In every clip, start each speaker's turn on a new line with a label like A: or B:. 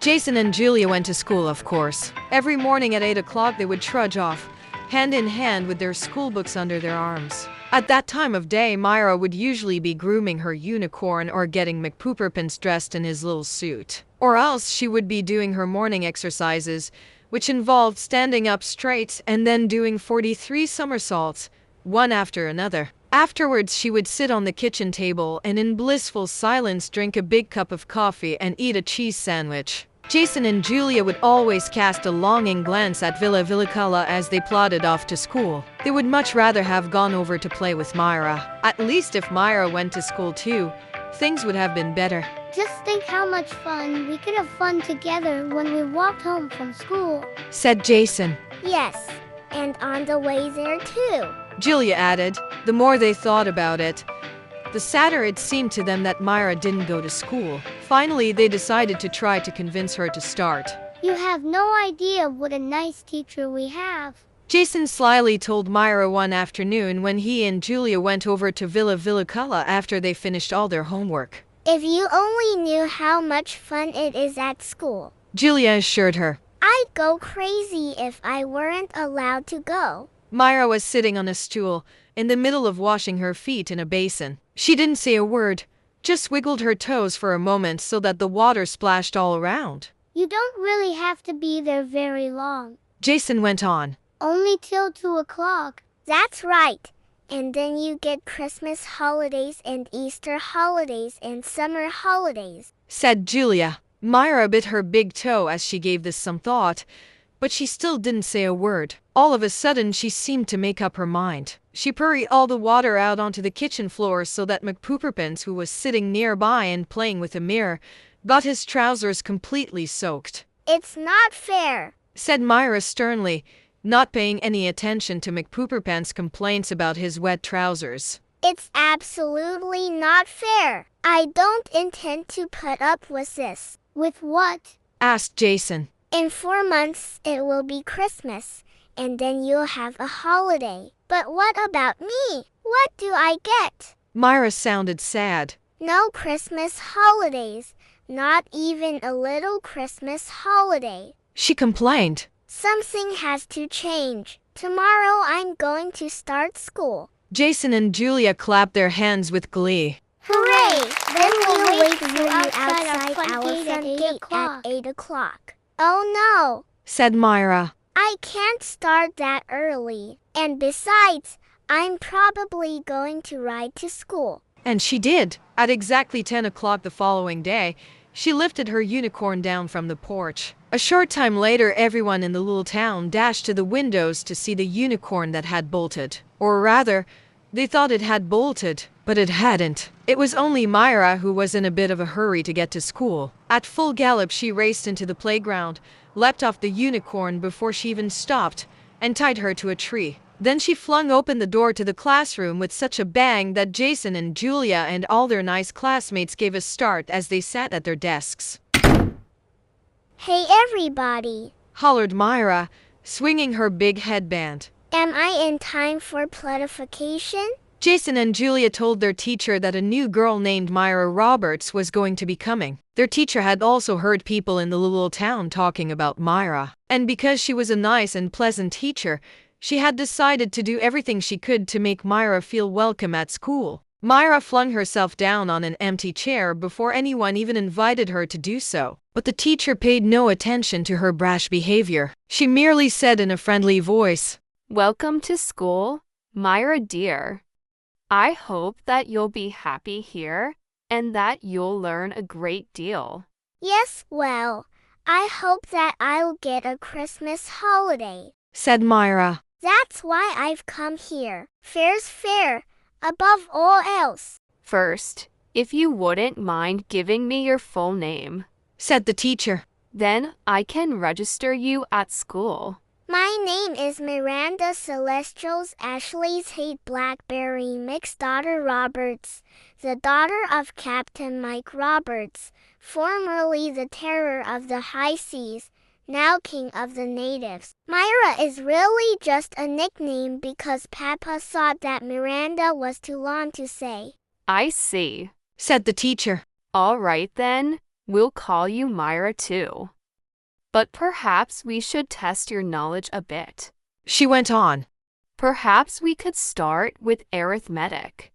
A: Jason and Julia went to school, of course. Every morning at 8 o'clock they would trudge off, hand in hand with their school books under their arms. At that time of day, Myra would usually be grooming her unicorn or getting 𝒥𝒶𝓈𝓈 dressed in his little suit. Or else she would be doing her morning exercises, which involved standing up straight and then doing 43 somersaults, one after another. Afterwards, she would sit on the kitchen table and in blissful silence drink a big cup of coffee and eat a cheese sandwich. Jason and Julia would always cast a longing glance at 𝒥𝓈𝓈 as they plodded off to school. They would much rather have gone over to play with Myra. At least if Myra went to school too, things would have been better.
B: Just think how much fun we could have fun together when we walked home from school,
A: said Jason.
C: Yes, and on the way there too,
A: Julia added. The more they thought about it, the sadder it seemed to them that Myra didn't go to school. Finally, they decided to try to convince her to start.
B: You have no idea what a nice teacher we have,
A: Jason slyly told Myra one afternoon when he and Julia went over to 𝒥𝓈𝓈 after they finished all their homework.
C: If you only knew how much fun it is at school,
A: Julia assured her.
C: I'd go crazy if I weren't allowed to go.
A: Myra was sitting on a stool, in the middle of washing her feet in a basin. She didn't say a word, just wiggled her toes for a moment so that the water splashed all around.
B: You don't really have to be there very long.
A: Jason went on.
B: Only till 2 o'clock.
C: That's right. And then you get Christmas holidays and Easter holidays and summer holidays,
A: said Julia. Myra bit her big toe as she gave this some thought, but she still didn't say a word. All of a sudden, she seemed to make up her mind. She poured all the water out onto the kitchen floor so that �𝒶𝓈𝓈, who was sitting nearby and playing with a mirror, got his trousers completely soaked.
C: It's not fair,
A: said Myra sternly, not paying any attention to �𝒶𝓈𝓈's complaints about his wet trousers.
C: It's absolutely not fair. I don't intend to put up with this.
B: With what?
A: Asked Jason.
C: In 4 months, it will be Christmas, and then you'll have a holiday. But what about me? What do I get?
A: Myra sounded sad.
C: No Christmas holidays, not even a little Christmas holiday,
A: she complained.
C: Something has to change. Tomorrow I'm going to start school.
A: Jason and Julia clapped their hands with glee.
C: Hooray! Then we'll wait for you outside
B: our front gate
C: at 8 o'clock. Oh no,
A: said Myra.
C: I can't start that early. And besides, I'm probably going to ride to school.
A: And she did. At exactly 10 o'clock the following day, she lifted her unicorn down from the porch. A short time later, everyone in the little town dashed to the windows to see the unicorn that had bolted. Or rather, they thought it had bolted, but it hadn't. It was only Myra who was in a bit of a hurry to get to school. At full gallop, she raced into the playground, leapt off the unicorn before she even stopped, and tied her to a tree. Then she flung open the door to the classroom with such a bang that Jason and Julia and all their nice classmates gave a start as they sat at their desks.
C: Hey everybody,
A: hollered Myra, swinging her big headband.
C: Am I in time for platification?
A: Jason and Julia told their teacher that a new girl named Myra Roberts was going to be coming. Their teacher had also heard people in the little town talking about Myra. And because she was a nice and pleasant teacher, she had decided to do everything she could to make Myra feel welcome at school. Myra flung herself down on an empty chair before anyone even invited her to do so. But the teacher paid no attention to her brash behavior. She merely said in a friendly voice,
D: Welcome to school, Myra dear. I hope that you'll be happy here and that you'll learn a great deal.
C: Yes, well, I hope that I'll get a Christmas holiday,
A: said Myra.
C: That's why I've come here. Fair's fair, above all else.
D: First, if you wouldn't mind giving me your full name,
A: said the teacher.
D: Then I can register you at school.
C: My name is Miranda Celestials Ashley's Hate Blackberry Mixed Daughter Roberts, the daughter of Captain Mike Roberts, formerly the terror of the high seas, now king of the natives. Myra is really just a nickname because Papa thought that Miranda was too long to say.
D: I see,
A: said the teacher.
D: All right then, We'll call you Myra too. But perhaps we should test your knowledge a bit.
A: She went on.
D: Perhaps we could start with arithmetic.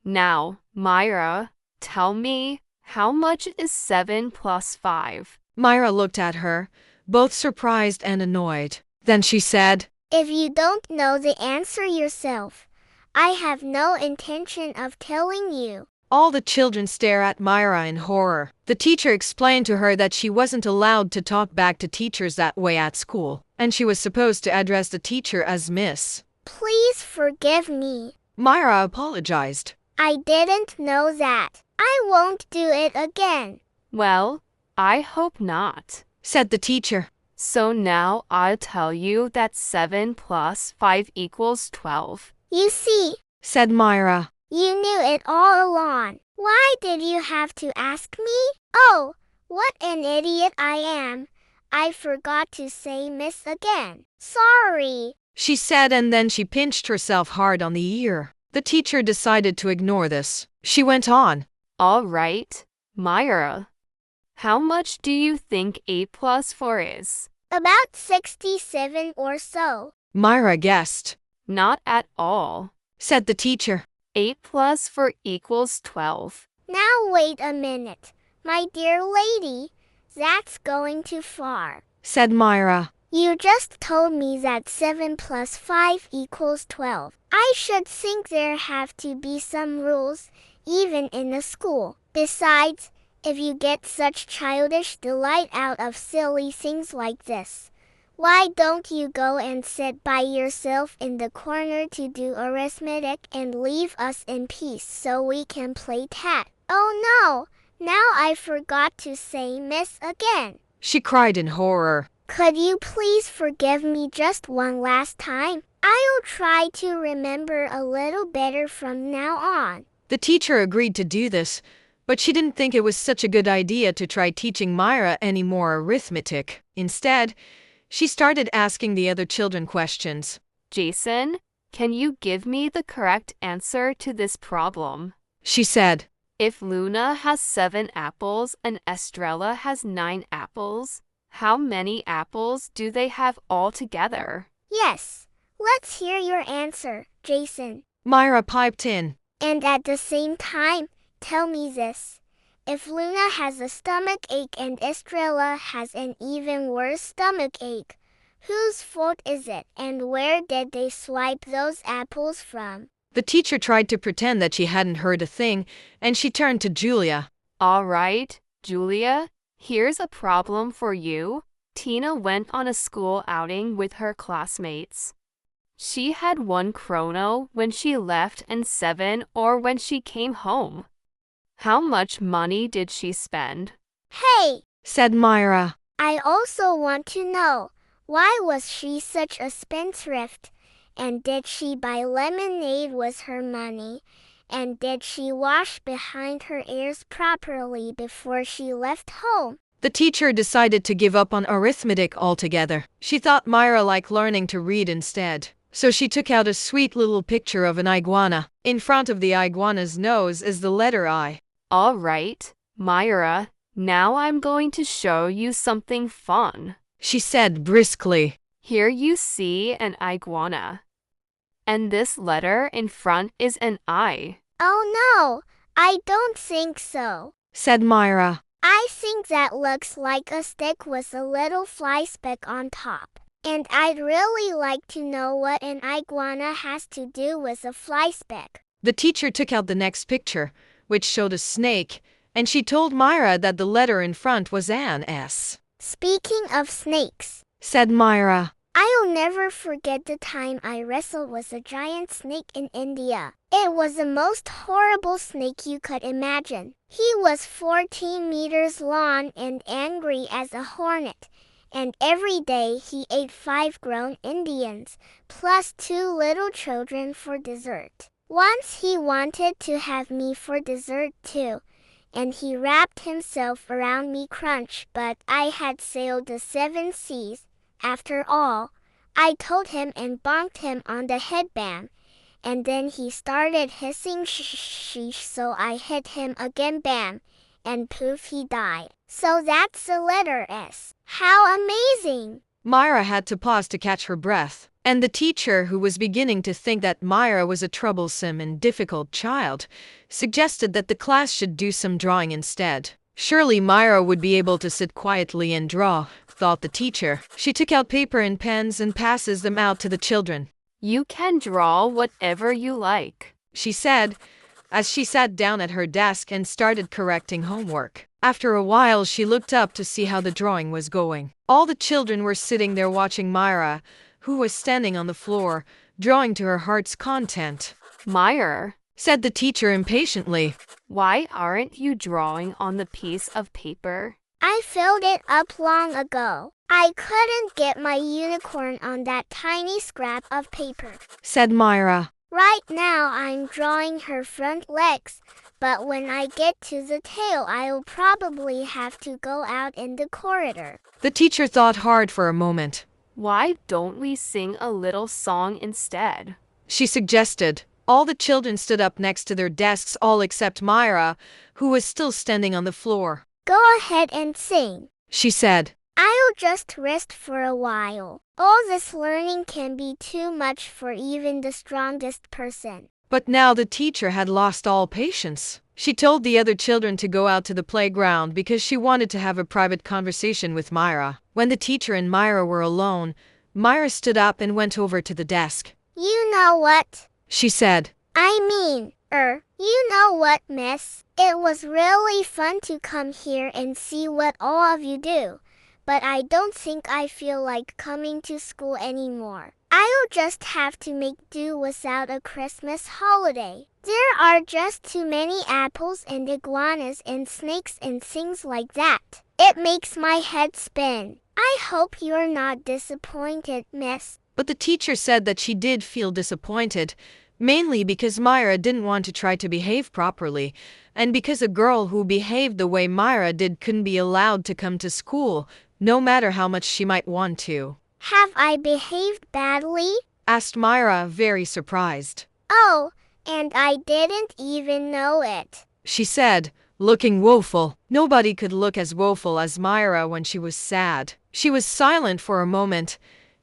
D: Now, Myra, tell me, how much is 7 plus 5?
A: Myra looked at her, both surprised and annoyed. Then she said,
C: If you don't know the answer yourself, I have no intention of telling you.
A: All the children stare at Myra in horror. The teacher explained to her that she wasn't allowed to talk back to teachers that way at school, and she was supposed to address the teacher as Miss.
C: Please forgive me.
A: Myra apologized.
C: I didn't know that. I won't do it again.
D: Well, I hope not,
A: said the teacher.
D: So now I'll tell you that 7 plus 5 equals 12.
C: You see,
A: said Myra.
C: You knew it all along. Why did you have to ask me? Oh, what an idiot I am. I forgot to say Miss again. Sorry,
A: she said, and then she pinched herself hard on the ear. The teacher decided to ignore this. She went on.
D: All right, Myra. How much do you think 8 plus 4 is?
C: About 67 or so.
A: Myra guessed.
D: Not at all,
A: said the teacher.
D: 8 plus 4 equals 12.
C: Now wait a minute, my dear lady. That's going too far,
A: said Myra.
C: You just told me that 7 plus 5 equals 12. I should think there have to be some rules, even in a school. Besides, if you get such childish delight out of silly things like this, why don't you go and sit by yourself in the corner to do arithmetic and leave us in peace so we can play tag? Oh no, now I forgot to say Miss again,
A: she cried in horror.
C: Could you please forgive me just one last time? I'll try to remember a little better from now on.
A: The teacher agreed to do this, but she didn't think it was such a good idea to try teaching Myra any more arithmetic. Instead, she started asking the other children questions.
D: Jason, can you give me the correct answer to this problem?
A: She said.
D: If Luna has 7 apples and Estrella has 9 apples, how many apples do they have altogether?
C: Yes, let's hear your answer, Jason.
A: Myra piped in.
C: And at the same time, tell me this. If Luna has a stomach ache and Estrella has an even worse stomach ache, whose fault is it, and where did they swipe those apples from?
A: The teacher tried to pretend that she hadn't heard a thing, and she turned to Julia.
D: All right, Julia, here's a problem for you. Tina went on a school outing with her classmates. She had 1 chrono when she left and 7 or when she came home. How much money did she spend?
C: Hey,
A: said Myra.
C: I also want to know, why was she such a spendthrift? And did she buy lemonade with her money? And did she wash behind her ears properly before she left home?
A: The teacher decided to give up on arithmetic altogether. She thought Myra liked learning to read instead. So she took out a sweet little picture of an iguana. In front of the iguana's nose is the letter I.
D: All right, Myra, now I'm going to show you something fun,
A: she said briskly.
D: Here you see an iguana. And this letter in front is an I.
C: Oh no, I don't think so,
A: said Myra.
C: I think that looks like a stick with a little fly speck on top. And I'd really like to know what an iguana has to do with a fly speck.
A: The teacher took out the next picture, which showed a snake, and she told Myra that the letter in front was an S.
C: Speaking of snakes,
A: said Myra,
C: I'll never forget the time I wrestled with a giant snake in India. It was the most horrible snake you could imagine. He was 14 meters long and angry as a hornet. And every day he ate 5 grown Indians, plus 2 little children for dessert. Once he wanted to have me for dessert too, and he wrapped himself around me crunch, but I had sailed the 7 seas. After all, I told him and bonked him on the headband, and then he started hissing shh, so I hit him again bam, and poof, he died. So that's the letter S. How amazing!
A: Myra had to pause to catch her breath, and the teacher, who was beginning to think that Myra was a troublesome and difficult child, suggested that the class should do some drawing instead. Surely Myra would be able to sit quietly and draw, thought the teacher. She took out paper and pens and passes them out to the children.
D: You can draw whatever you like,
A: she said, as she sat down at her desk and started correcting homework. After a while, she looked up to see how the drawing was going. All the children were sitting there watching Myra, who was standing on the floor, drawing to her heart's content.
D: Myra,
A: said the teacher impatiently.
D: Why aren't you drawing on the piece of paper?
C: I filled it up long ago. I couldn't get my unicorn on that tiny scrap of paper,
A: said Myra.
C: Right now I'm drawing her front legs, but when I get to the tail I'll probably have to go out in the corridor.
A: The teacher thought hard for a moment.
D: Why don't we sing a little song instead? She
A: suggested. All the children stood up next to their desks, all except Myra, who was still standing on the floor.
C: Go ahead and sing,
A: she said.
C: I'll just rest for a while. All this learning can be too much for even the strongest person.
A: But now the teacher had lost all patience. She told the other children to go out to the playground because she wanted to have a private conversation with Myra. When the teacher and Myra were alone, Myra stood up and went over to the desk.
C: You know what?
A: She said.
C: You know what, miss? It was really fun to come here and see what all of you do. But I don't think I feel like coming to school anymore. I'll just have to make do without a Christmas holiday. There are just too many apples and iguanas and snakes and things like that. It makes my head spin. I hope you're not disappointed, miss.
A: But the teacher said that she did feel disappointed, mainly because Myra didn't want to try to behave properly, and because a girl who behaved the way Myra did couldn't be allowed to come to school, no matter how much she might want to.
C: Have I behaved badly?
A: Asked Myra, very surprised.
C: Oh, and I didn't even know it,
A: she said, looking woeful. Nobody could look as woeful as Myra when she was sad. She was silent for a moment,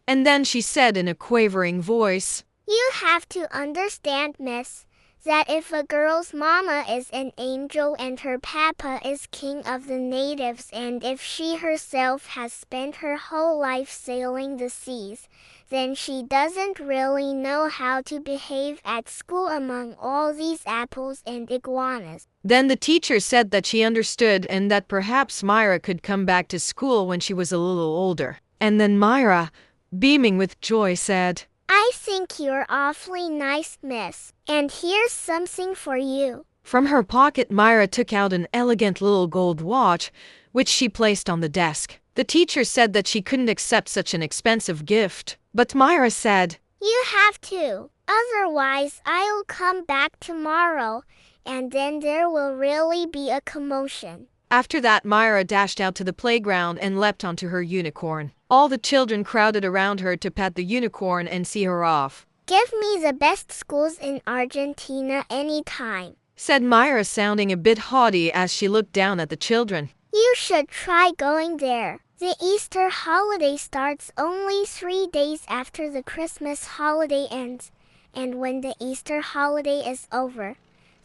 A: and then she said in a quavering voice,
C: You have to understand, miss, that if a girl's mama is an angel and her papa is king of the natives, and if she herself has spent her whole life sailing the seas, then she doesn't really know how to behave at school among all these apples and iguanas.
A: Then the teacher said that she understood and that perhaps Myra could come back to school when she was a little older. And then Myra, beaming with joy, said,
C: I think you're awfully nice, miss, and here's something for you.
A: From her pocket, Myra took out an elegant little gold watch, which she placed on the desk. The teacher said that she couldn't accept such an expensive gift, but Myra said,
C: You have to, otherwise I'll come back tomorrow, and then there will really be a commotion.
A: After that, Myra dashed out to the playground and leapt onto her unicorn. All the children crowded around her to pat the unicorn and see her off.
C: Give me the best schools in Argentina anytime,
A: said Myra, sounding a bit haughty as she looked down at the children.
C: You should try going there. The Easter holiday starts only 3 days after the Christmas holiday ends, and when the Easter holiday is over,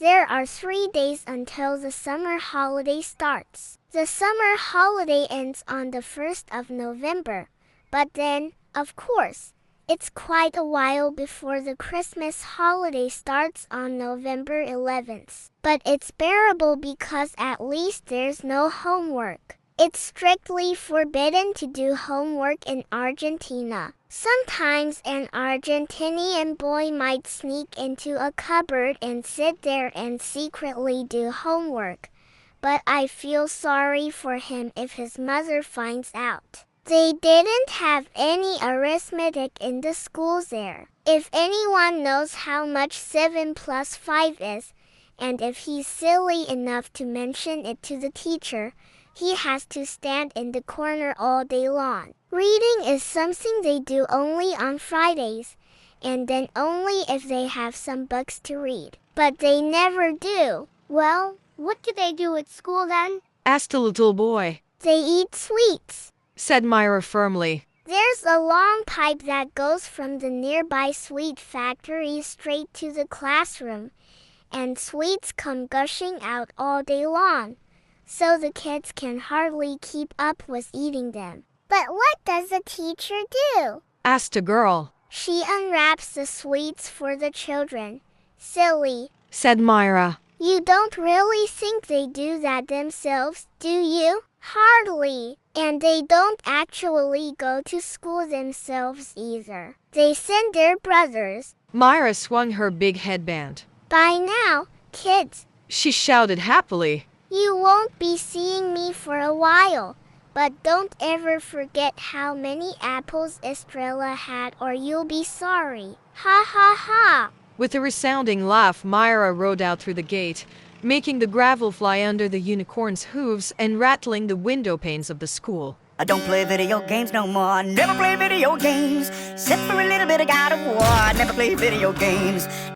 C: there are 3 days until the summer holiday starts. The summer holiday ends on the 1st of November, but then, of course, it's quite a while before the Christmas holiday starts on November 11th. But it's bearable because at least there's no homework. It's strictly forbidden to do homework in Argentina. Sometimes an Argentinian boy might sneak into a cupboard and sit there and secretly do homework, but I feel sorry for him if his mother finds out. They didn't have any arithmetic in the schools there. If anyone knows how much 7 plus 5 is, and if he's silly enough to mention it to the teacher, he has to stand in the corner all day long. Reading is something they do only on Fridays, and then only if they have some books to read. But they never do. Well,
B: What do they do at school then?
A: asked a little boy.
C: They eat sweets,
A: said Myra firmly.
C: There's a long pipe that goes from the nearby sweet factory straight to the classroom, and sweets come gushing out all day long, so the kids can hardly keep up with eating them. But what does the teacher do?
A: asked a girl.
C: She unwraps the sweets for the children. Silly,
A: said Myra.
C: You don't really think they do that themselves, do you? Hardly. And they don't actually go to school themselves either. They send their brothers.
A: Myra swung her big headband.
C: By now, kids,
A: she shouted happily,
C: you won't be seeing me for a while. But don't ever forget how many apples Estrella had or you'll be sorry. Ha ha ha.
A: With a resounding laugh, Myra rode out through the gate, making the gravel fly under the unicorn's hooves and rattling the window panes of the school.
E: I don't play video games no more. Never play video games. Except for a little bit of God of War. Never play video games.